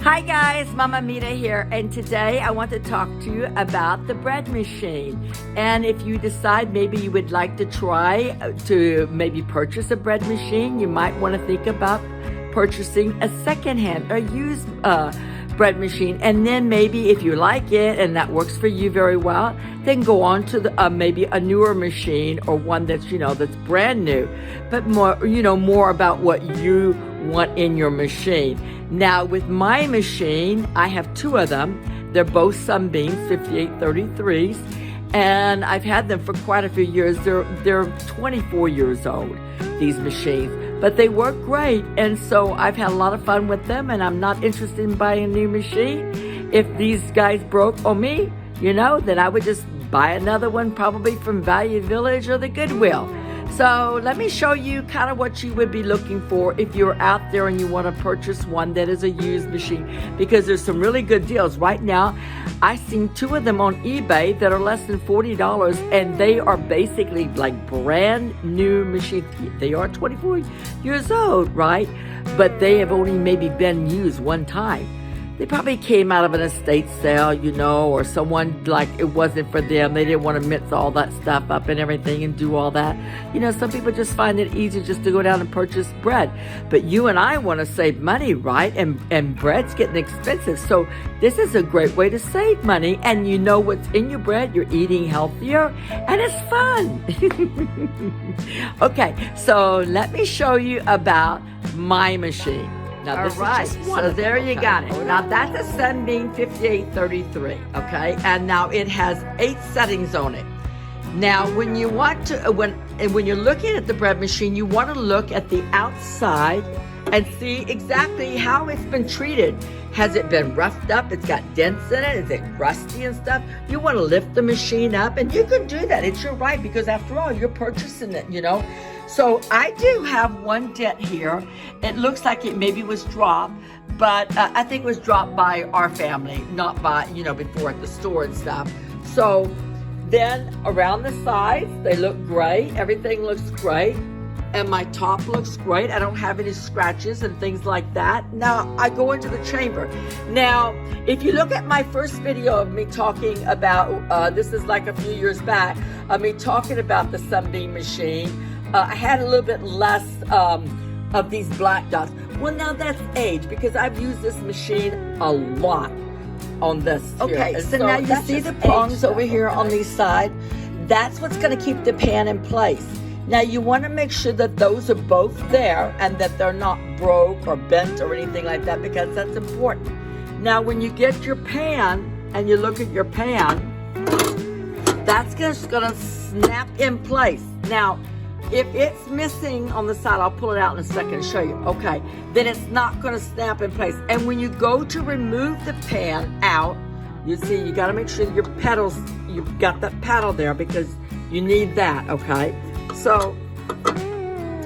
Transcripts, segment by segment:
Hi guys, Mama Mita here, and today I want to talk to you about the bread machine. And if you decide maybe you would like to try to maybe purchase a bread machine, you might want to think about purchasing a secondhand or used bread machine. And then maybe if you like it and that works for you very well, then go on to the, maybe a newer machine or one that's, that's brand new, but more about what you want in your machine. Now with my machine, I have two of them. They're both Sunbeams 5833s, and I've had them for quite a few years. They're 24 years old, these machines, but they work great, and so I've had a lot of fun with them, and I'm not interested in buying a new machine. If these guys broke on me, then I would just buy another one, probably from Value Village or the Goodwill. So let me show you kind of what you would be looking for if you're out there and you want to purchase one that is a used machine, because there's some really good deals. Right now, I've seen two of them on eBay that are less than $40, and they are basically like brand new machines. They are 24 years old, right? But they have only maybe been used one time. They probably came out of an estate sale, or someone, like, it wasn't for them. They didn't want to mix all that stuff up and everything and do all that. Some people just find it easy just to go down and purchase bread. But you and I want to save money, right? And bread's getting expensive. So this is a great way to save money. And you know what's in your bread. You're eating healthier. And it's fun. Okay, so let me show you about my machine. Now, this is just one. So there you got it. Now, that's a Sunbeam 5833, okay? And now it has 8 settings on it. Now, when you want to, when you're looking at the bread machine, you want to look at the outside and see exactly how it's been treated. Has it been roughed up? It's got dents in it. Is it rusty and stuff? You want to lift the machine up, and you can do that. It's your right, because after all, you're purchasing it, So I do have one dent here. It looks like it maybe was dropped, but I think it was dropped by our family, not by, before at the store and stuff. So then around the sides, they look great. Everything looks great. And my top looks great. I don't have any scratches and things like that. Now, I go into the chamber. Now, if you look at my first video of me talking about, this is like a few years back, of me talking about the Sunbeam machine, I had a little bit less of these black dots. Well, now that's age, because I've used this machine a lot on this. Okay, so now you see the prongs over here on these sides. That's what's going to keep the pan in place. Now, you want to make sure that those are both there and that they're not broke or bent or anything like that, because that's important. Now, when you get your pan and you look at your pan, that's just going to snap in place. Now, if it's missing on the side, I'll pull it out in a second and show you. Okay, then it's not going to snap in place. And when you go to remove the pan out, you see, you got to make sure your pedals, you've got that paddle there, because you need that, okay? So,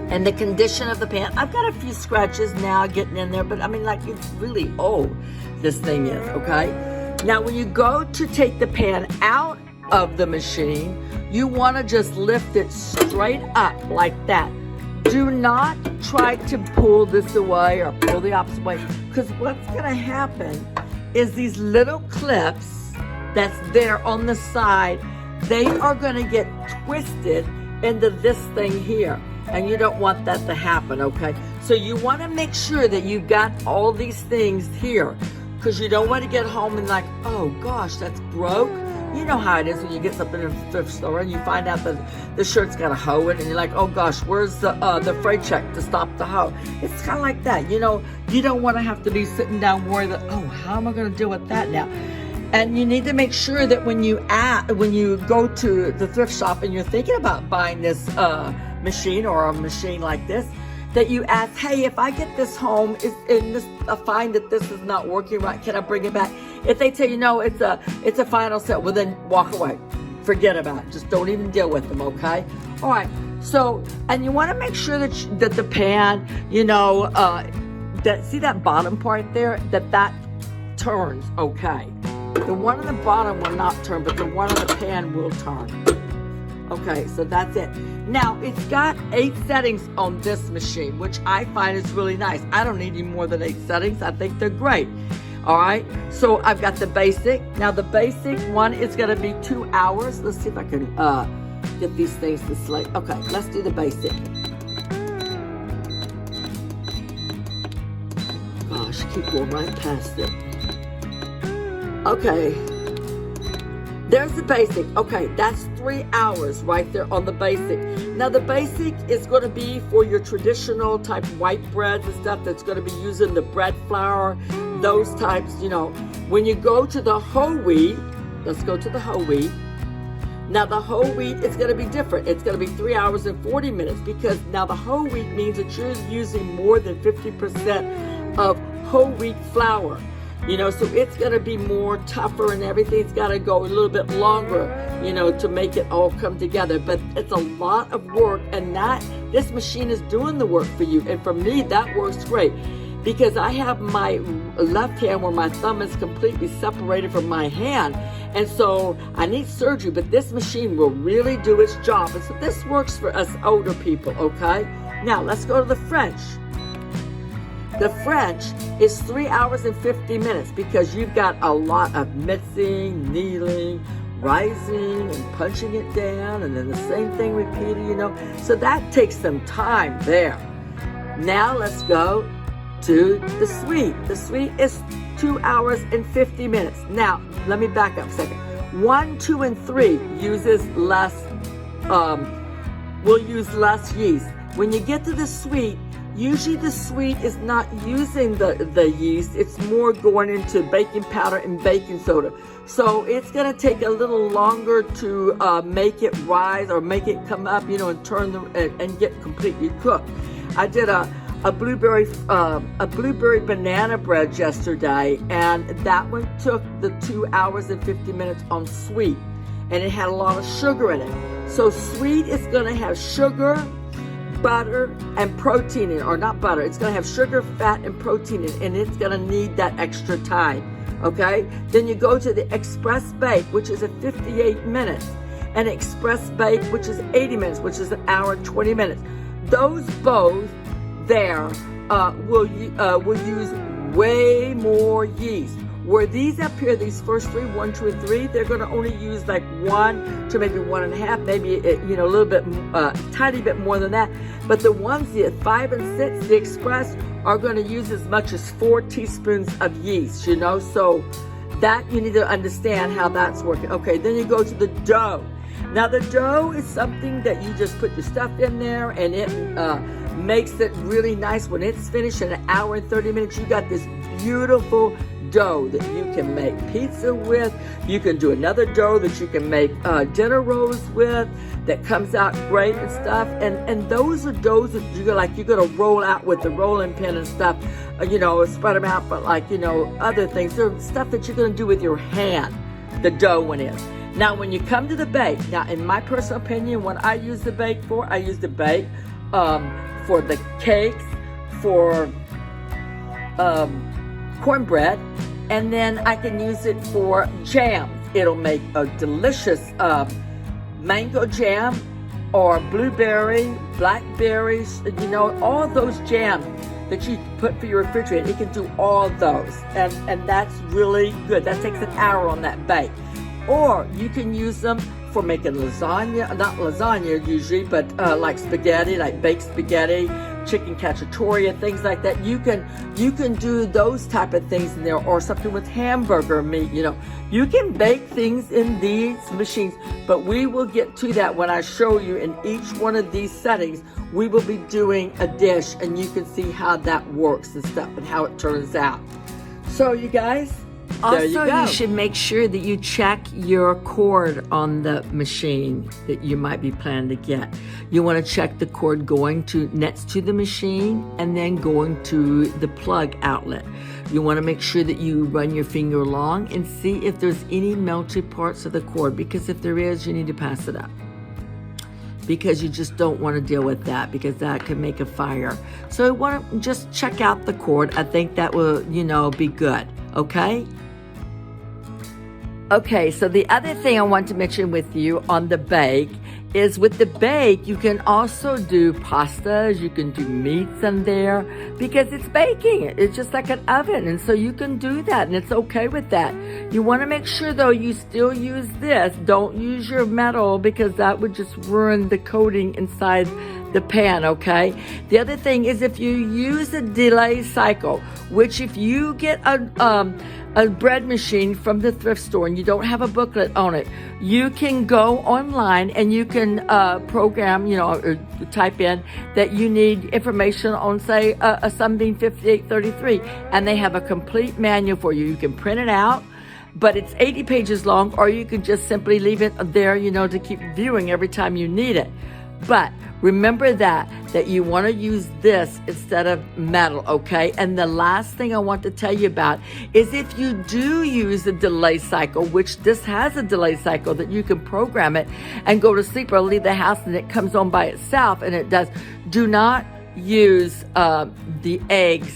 and the condition of the pan, I've got a few scratches now getting in there, but I mean, like, it's really old, this thing is, okay? Now, when you go to take the pan out of the machine, you want to just lift it straight up like that. Do not try to pull this away or pull the opposite way, because what's going to happen is these little clips that's there on the side, they are going to get twisted into this thing here, and you don't want that to happen, okay? So you want to make sure that you've got all these things here, because you don't want to get home and like, oh gosh, that's broke. You know how it is when you get something in a thrift store and you find out that the shirt's got a hoe in it, and you're like, oh gosh, where's the freight check to stop the hoe? It's kind of like that, you don't want to have to be sitting down worried that, oh, how am I going to deal with that now? And you need to make sure that when you go to the thrift shop and you're thinking about buying this machine or a machine like this, that you ask, hey, if I get this home, I find that this is not working right, can I bring it back? If they tell you, no, it's a final set, well, then walk away. Forget about it. Just don't even deal with them, okay? All right. So, and you want to make sure that the pan, see that bottom part there, that turns okay. The one on the bottom will not turn, but the one on the pan will turn. Okay, so that's it. Now, it's got 8 settings on this machine, which I find is really nice. I don't need any more than 8 settings. I think they're great. All right, so I've got the basic. Now the basic one is gonna be 2 hours. Let's see if I can get these things to select. Okay, let's do the basic. Gosh, keep going right past it. Okay, there's the basic. Okay, that's 3 hours right there on the basic. Now the basic is going to be for your traditional type white breads and stuff that's going to be using the bread flour, those types, you know. When you go to the whole wheat, let's go to the whole wheat. Now the whole wheat is going to be different. It's going to be 3 hours and 40 minutes because now the whole wheat means that you're using more than 50% of whole wheat flour. You know, so it's going to be more tougher and everything's got to go a little bit longer, you know, to make it all come together. But it's a lot of work, and this machine is doing the work for you. And for me, that works great because I have my left hand where my thumb is completely separated from my hand. And so I need surgery, but this machine will really do its job. And so this works for us older people, okay? Now, let's go to the French. The French is 3 hours and 50 minutes because you've got a lot of mixing, kneeling, rising, and punching it down, and then the same thing repeated, you know. So that takes some time there. Now let's go to the sweet. The sweet is 2 hours and 50 minutes. Now, let me back up a second. 1, 2, and 3 uses less, will use less yeast. When you get to the sweet, usually the sweet is not using the yeast. It's more going into baking powder and baking soda. So it's going to take a little longer to make it rise or make it come up, you know, and turn and get completely cooked. I did a blueberry banana bread yesterday, and that one took the 2 hours and 50 minutes on sweet, and it had a lot of sugar in it. So sweet is going to have sugar, butter, and protein in it, or not butter. It's going to have sugar, fat, and protein in it, and it's going to need that extra time, okay? Then you go to the express bake, which is at 58 minutes, and express bake, which is 80 minutes, which is 1 hour and 20 minutes. Those both there will use way more yeast. Where these up here, these first 3, 1, 2, and 3, they're going to only use like 1 to maybe 1.5, maybe, you know, a little bit, tiny bit more than that. But the ones, the 5 and 6, the express, are going to use as much as 4 teaspoons of yeast, you know. So that you need to understand how that's working. Okay, then you go to the dough. Now the dough is something that you just put your stuff in there, and it makes it really nice. When it's finished in 1 hour and 30 minutes, you got this beautiful dough that you can make pizza with. You can do another dough that you can make dinner rolls with that comes out great and stuff. And those are doughs that you're gonna roll out with the rolling pin and stuff, you know, spread them out. But like, you know, other things, they're stuff that you're gonna do with your hand. The dough one is. Now, when you come to the bake, now in my personal opinion, what I use the bake for, I use the bake for the cakes, for cornbread, and then I can use it for jams. It'll make a delicious mango jam or blueberry, blackberries, you know, all those jams that you put for your refrigerator. It can do all those, and that's really good. That takes 1 hour on that bake. Or you can use them for making lasagna, not lasagna usually, but like spaghetti, like baked spaghetti, chicken cacciatore, things like that. You can do those type of things in there, or something with hamburger meat, you know. You can bake things in these machines, but we will get to that when I show you in each one of these settings. We will be doing a dish, and you can see how that works and stuff and how it turns out. So you guys, also, you should make sure that you check your cord on the machine that you might be planning to get. You want to check the cord going to next to the machine and then going to the plug outlet. You want to make sure that you run your finger along and see if there's any melted parts of the cord, because if there is, you need to pass it up, because you just don't want to deal with that, because that could make a fire. So you want to just check out the cord. I think that will, you know, be good. Okay? Okay, so the other thing I want to mention with you on the bake is with the bake, you can also do pastas, you can do meats in there because it's baking. It's just like an oven, and so you can do that, and it's okay with that. You want to make sure, though, you still use this. Don't use your metal because that would just ruin the coating inside the pan, okay? The other thing is if you use a delay cycle, which if you get a bread machine from the thrift store and you don't have a booklet on it, you can go online and you can program, or type in that you need information on, say, a Sunbeam 5833, and they have a complete manual for you. You can print it out, but it's 80 pages long, or you can just simply leave it there, to keep viewing every time you need it. But remember that you want to use this instead of metal, okay? And the last thing I want to tell you about is if you do use a delay cycle, which this has a delay cycle that you can program it and go to sleep or leave the house and it comes on by itself, and it does. Do not use the eggs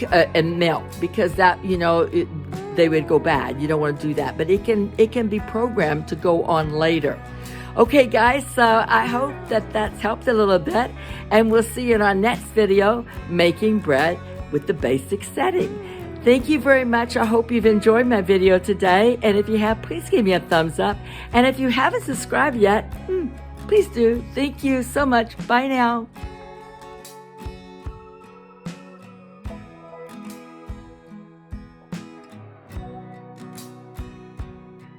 and milk because that, they would go bad. You don't want to do that. But it can be programmed to go on later. Okay, guys, so I hope that's helped a little bit, and we'll see you in our next video, making bread with the basic setting. Thank you very much. I hope you've enjoyed my video today, and if you have, please give me a thumbs up. And if you haven't subscribed yet, please do. Thank you so much. Bye now.